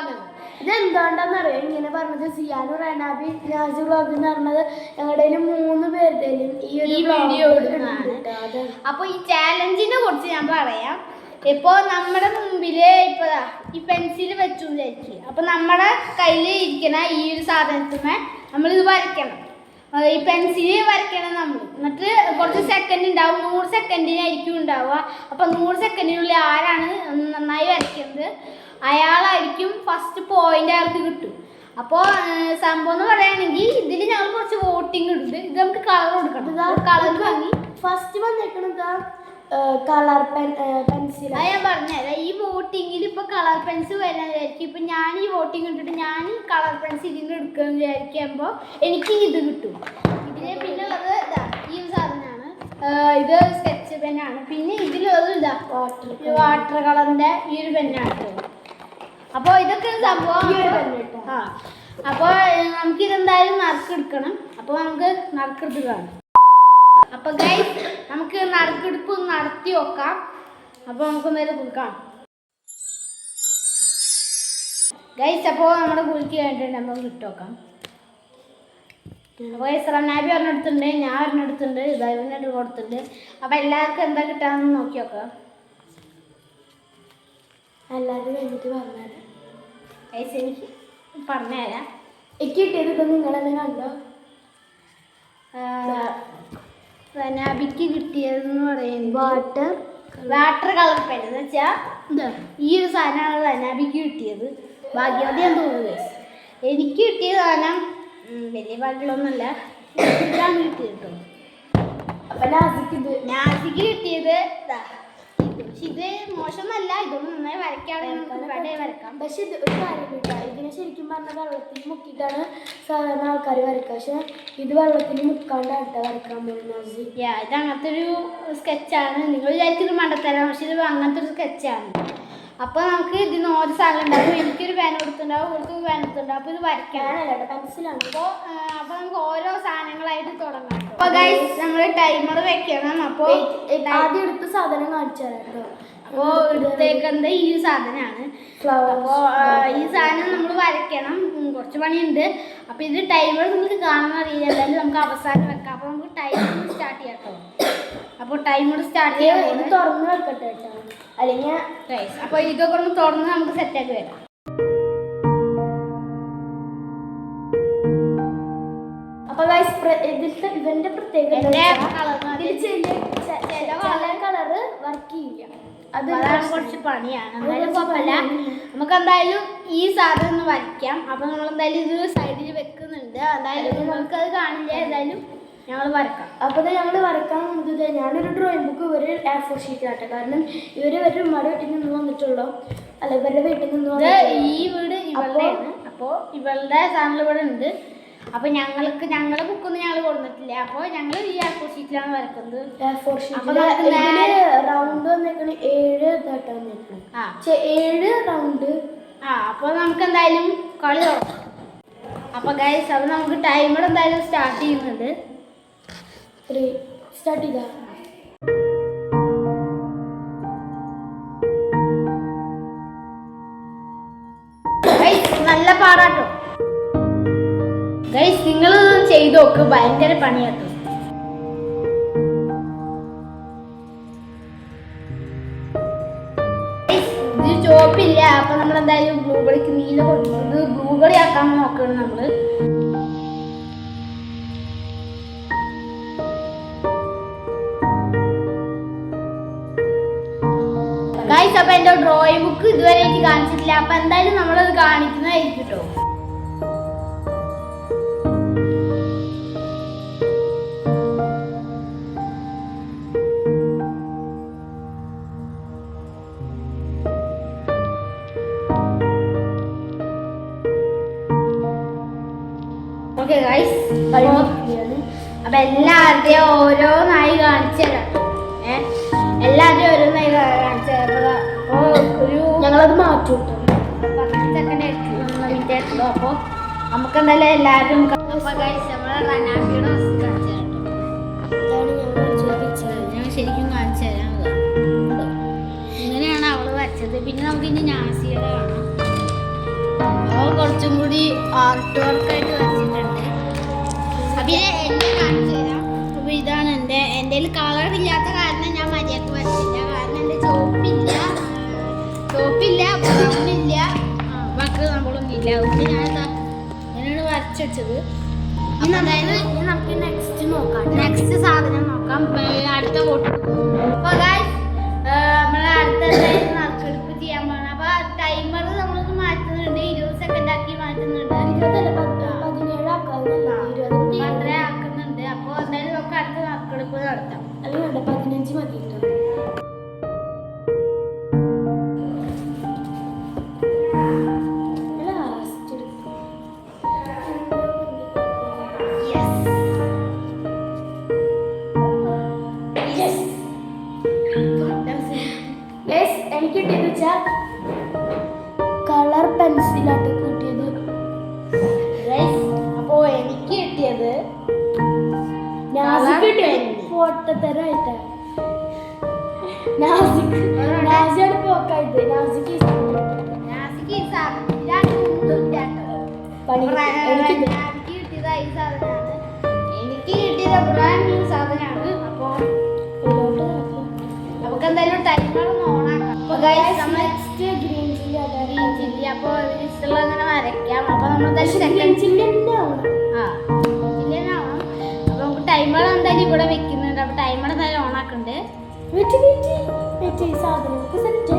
സ്വാഗതം. ഇതെന്തുകൊണ്ടാന്നറിയാം ഇങ്ങനെ പറഞ്ഞത്? സിയാനു റനാബി നാസി വ്ളോഗ് എന്ന് പറഞ്ഞത് ഞങ്ങളുടെ 3 പേരുടെയും ഈ വീഡിയോ ഇടുന്നതാണ്. അപ്പോൾ ഈ ചാലഞ്ചിനെ കുറിച്ച് ഞാൻ പറയാം. ഇപ്പോൾ നമ്മുടെ മുമ്പില് ഈ പെൻസിൽ വെച്ചു വിചാരിക്കുക. അപ്പോൾ നമ്മുടെ കയ്യിൽ ഇരിക്കുന്ന ഈ ഒരു സാധനത്തിന്മേ നമ്മളിത് വരയ്ക്കണം. ഈ പെൻസിൽ വരയ്ക്കണം നമ്മൾ. എന്നിട്ട് കുറച്ച് സെക്കൻഡ് ഉണ്ടാവും, 100 സെക്കൻഡിനായിരിക്കും ഉണ്ടാവുക. അപ്പോൾ 100 സെക്കൻഡിനുള്ളിൽ ആരാണ് നന്നായി വരയ്ക്കുന്നത് അയാളായിരിക്കും ഫസ്റ്റ് പോയിന്റ് അയാൾക്ക് കിട്ടും. അപ്പോൾ സംഭവം എന്ന് പറയുകയാണെങ്കിൽ ഇതിൽ ഞങ്ങൾ കുറച്ച് വോട്ടിംഗ് ഇടുന്നത്. ഇത് നമുക്ക് കളർ കൊടുക്കണം. കളർ വാങ്ങി ഫസ്റ്റ് വന്നേക്കണത് കളർ പെൻസിൽ. അത് ഞാൻ പറഞ്ഞുതരാം. ഈ വോട്ടിങ്ങിൽ ഇപ്പോൾ കളർ പെൻസിൽ വരാൻ വിചാരിക്കും. ഇപ്പം ഞാൻ ഈ വോട്ടിംഗ് ഇട്ടിട്ട് ഞാൻ കളർ പെൻസിലിന് എടുക്കുകയെന്ന് വിചാരിക്കുമ്പോൾ എനിക്ക് ഇത് കിട്ടും. ഇതിന് പിന്നെ ഉള്ളത് ഇതാ ഈ സാധനമാണ്. ഇത് സ്കെച്ച് പെന്നാണ്. പിന്നെ ഇതിലുള്ളത് ഇതാ വാട്ടർ കളറിൻ്റെ ഈ ഒരു പെന്നാണ്. അപ്പോൾ ഇതൊക്കെ സംഭവം. അപ്പോൾ നമുക്കിതെന്തായാലും നറുക്കെടുക്കണം. അപ്പോൾ നമുക്ക് നറുക്കെടുത്ത് കാണാം. അപ്പോൾ ഗൈസ് നമുക്ക് നറുക്കെടുപ്പ് നടത്തി നോക്കാം. അപ്പോൾ നമുക്ക് നേരെ കൊടുക്കാം ഗൈസ്. അപ്പോൾ നമ്മുടെ കുളിക്ക് വേണ്ടിയിട്ട് നമുക്ക് ഇട്ട് നോക്കാം. അപ്പോൾ ഗൈസ് റനാബി ഒരെണ്ണെടുത്തുണ്ട്, ഞാൻ ഒരെണ്ണെടുത്തുണ്ട്, ഇതായിട്ട് കൊടുത്തിട്ടുണ്ട്. അപ്പോൾ എല്ലാവർക്കും എന്താ കിട്ടാമെന്ന് നോക്കി നോക്കാം. എല്ലാവരും കഴിഞ്ഞിട്ട് പറഞ്ഞുതരാം. ഗൈസ് എനിക്ക് പറഞ്ഞുതരാം. എനിക്ക് കിട്ടിയത് നിങ്ങളെന്നെ കണ്ടോ? റനാബിക്ക് കിട്ടിയതെന്ന് പറയുന്നത് വാട്ടർ കളർ പെൻ എന്ന് വെച്ചാൽ ഈ ഒരു സാധനമാണ് റനാബിക്ക് കിട്ടിയത്. ഭാഗ്യവതി എന്ന് തോന്നുന്നത്. എനിക്ക് കിട്ടിയ സാധനം വലിയ ഭാഗ്യമൊന്നുമല്ല, ഇതാണ് കിട്ടിയത് കേട്ടോ. അപ്പം നാസിക്ക് കിട്ടിയത് പക്ഷെ ഇത് മോശമൊന്നല്ല. ഇതൊന്നും നന്നായി വരയ്ക്കാം. പക്ഷെ ഇത് ഒരു കാര്യം കിട്ടാം. ഇതിനെ ശരിക്കും പറഞ്ഞാൽ വെള്ളത്തിൽ മുക്കിയിട്ടാണ് സാധാരണ ആൾക്കാർ വരയ്ക്കുക. പക്ഷെ ഇത് വെള്ളത്തിൽ മുക്കാണ്ടായിട്ട് വരയ്ക്കാൻ പോകുന്നത്. ഇത് അങ്ങനത്തെ ഒരു സ്കെച്ചാണ്. നിങ്ങൾ വിചാരിച്ചൊരു മണ്ടത്തരാം, പക്ഷെ ഇത് അങ്ങനത്തെ ഒരു സ്കെച്ചാണ്. അപ്പോൾ നമുക്ക് ഇതിന് ഓരോ സാധനം ഉണ്ടാവും. എനിക്കൊരു പാൻ കൊടുത്തിട്ടുണ്ടാവും, ഇവർക്കൊരു പാൻ എടുത്തിട്ടുണ്ടാവും. അപ്പോൾ ഇത് വരയ്ക്കാനല്ല പെൻസിലാണ്. അപ്പോൾ നമുക്ക് ഓരോ സാധനങ്ങളായിട്ട് തുടങ്ങാം. അപ്പോൾ ഗൈസ് നമ്മൾ ടൈമർ വെക്കണം. അപ്പോൾ ആദ്യം എടുത്ത സാധനം കാണിച്ചു തരാം കേട്ടോ. അപ്പോൾ എടുത്തേക്കുന്നത് ഈ സാധനമാണ്. അപ്പോൾ ഈ സാധനം നമ്മൾ വരയ്ക്കണം. കുറച്ച് പണിയുണ്ട്. അപ്പോൾ ഇത് ടൈമർ നിങ്ങൾക്ക് കാണാൻ അറിയില്ല, എന്തായാലും നമുക്ക് അവസാനം വെക്കാം. അപ്പോൾ നമുക്ക് ടൈമർ സ്റ്റാർട്ട് ചെയ്യാം കേട്ടോ. അപ്പോൾ ടൈമർ സ്റ്റാർട്ട് ചെയ്യാൻ ഇത് തുറന്ന് വെക്കട്ടെ കേട്ടോ, അല്ലെങ്കിൽ ഗൈസ്. അപ്പോൾ ഇതൊക്കെ ഒന്ന് തുറന്ന് നമുക്ക് സെറ്റാക്കി വരാം. അപ്പോൾ ഗൈസ് ഇവന്റെ പ്രത്യേകത കളറ് വർക്ക് ചെയ്യില്ല. അതാണ് കുറച്ച് പണിയാണ്. എന്തായാലും കുഴപ്പമില്ല. നമുക്ക് എന്തായാലും ഈ സാധനം ഒന്ന് വരയ്ക്കാം. അപ്പോൾ നമ്മൾ എന്തായാലും ഇത് സൈഡിൽ വെക്കുന്നുണ്ട്. എന്തായാലും നിങ്ങൾക്കത് കാണില്ല. എന്തായാലും ഞങ്ങൾ വരക്കാം. അപ്പോൾ ഞങ്ങൾ വരക്കാൻ പോകുന്നത് ഞാനൊരു ഡ്രോയിങ് ബുക്ക് ഇവര് A4 ഷീറ്റ് ആട്ടെ. കാരണം ഇവരുടെ ഉമ്മയുടെ വീട്ടിൽ നിന്ന് വന്നിട്ടുള്ളൂ, അല്ല ഇവരുടെ വീട്ടിൽ നിന്ന് ഈ വീട് ഇവളുടെയാണ്. അപ്പോൾ ഇവളുടെ സാധനങ്ങൾ ഇവിടെ ഉണ്ട്. അപ്പോൾ ഞങ്ങളുടെ ബുക്കൊന്നും ഞങ്ങൾ കൊടുത്തിട്ടില്ല. അപ്പോൾ ഞങ്ങൾ ഈ A4 ഷീറ്റിലാണ് വരക്കുന്നത്. A4 ഷീറ്റിൽ റൗണ്ട് വന്നേക്കണ 7 ഇതായിട്ട് വന്നേക്കണം. 7 റൗണ്ട്. അപ്പോൾ നമുക്ക് എന്തായാലും കളി തുടങ്ങാം. അപ്പോൾ ഗൈസ് അപ്പോൾ നമുക്ക് ടൈമർ എന്തായാലും സ്റ്റാർട്ട് ചെയ്യുന്നുണ്ട്. സ്റ്റാർട്ട് ചെയ്താ നല്ല പാടാട്ടോ ഗൈസ്. നിങ്ങൾ ചെയ്ത് നോക്ക്, ഭയങ്കര പണിയാട്ടോ. ഇത് ചോപ്പില്ല. അപ്പൊ നമ്മൾ എന്തായാലും ബ്ലൂബെറിക്ക് നീല കൊടുക്കുന്നത് ബ്ലൂബെറി ആക്കാൻ നോക്കണം നമ്മള്. ഗൈസ് അപ്പൊ എന്റെ ഡ്രോയിങ് ബുക്ക് ഇതുവരെ എനിക്ക് കാണിച്ചിട്ടില്ല. അപ്പൊ എന്തായാലും നമ്മളത് കാണിക്കുന്നതായിരിക്കും കേട്ടോ. ഓക്കെ ഗൈസ്, അപ്പൊ എല്ലാവരുടെയും ഓരോന്നായി കാണിച്ചു തരാം. എല്ലാവരുടെയും ഓരോന്നായി കാണിച്ചു തരാം. അപ്പോൾ ഞങ്ങളത് മാറ്റി കിട്ടും. 10 സെക്കൻഡ് മിനിറ്റ് ആയിട്ടുള്ളൂ. അപ്പോൾ നമുക്ക് എന്തായാലും എല്ലാവരും നമ്മളെ റനാബിയുടെ കാണിച്ചു തരാം. ഞാൻ ശരിക്കും കാണിച്ചു തരാം. ഇങ്ങനെയാണ് അവള് വരച്ചത്. പിന്നെ നമുക്ക് ഇനി നാസിയുടെ കാണാം. വരച്ചു വെച്ചത്. ഇനി നമുക്ക് നെക്സ്റ്റ് നോക്കാം. നെക്സ്റ്റ് സാധനം നോക്കാം. അടുത്ത വോട്ട് അപ്പോൾ ഗൈസ് നമ്മൾ അടുത്ത നറുക്കെടുപ്പ് ചെയ്യാൻ പോകണം. അപ്പോൾ ടൈമർ നമ്മളൊന്ന് മാറ്റുന്നുണ്ട്, 20 സെക്കൻഡ് ആക്കി മാറ്റുന്നുണ്ട്, 17 ആക്കാവുന്നല്ല, 20 അത്രേ ആക്കുന്നുണ്ട്. അപ്പോൾ എന്തായാലും നമുക്ക് അടുത്ത നറുക്കെടുപ്പ് നടത്താം. അത് വേണ്ട, 15 മതി കേട്ടോ. ലാസ്റ്റ് എനിക്ക് കിട്ടിയത് വെച്ചാൽ കളർ പെൻസിലാട്ട് കിട്ടിയത്. അപ്പോ എനിക്ക് കിട്ടിയത് ഫോട്ടോത്തരായിട്ടാ. നാസിയാണ് പോക്കായത്. നാസിക്ക് എനിക്ക് കിട്ടിയത് ഈ സാധനമാണ്. എനിക്ക് കിട്ടിയത് ബ്രാൻഡ് ന്യൂ സാധനമാണ്. അപ്പോൾ നമുക്ക് എന്തായാലും ടൈമർ ഒന്ന് ഓണാക്കാം. അപ്പോൾ നെക്സ്റ്റ് ഗ്രീൻ ചില്ലി ചില്ലി അപ്പോൾ ഇഷ്ടമുള്ള അങ്ങനെ വരയ്ക്കാം. അപ്പോൾ നമ്മൾ എന്തായാലും ഗ്രീൻ സെക്കൻഡ് ചില്ലി തന്നെ ആവണം. ചില്ലി തന്നെ ആവണം. അപ്പോൾ നമുക്ക് ടൈമർ എന്തായാലും ഇവിടെ വെക്കുന്നുണ്ട്. അപ്പോൾ ടൈമർ എന്തായാലും ഓണാക്കുന്നുണ്ട്. സാധനം സെറ്റ്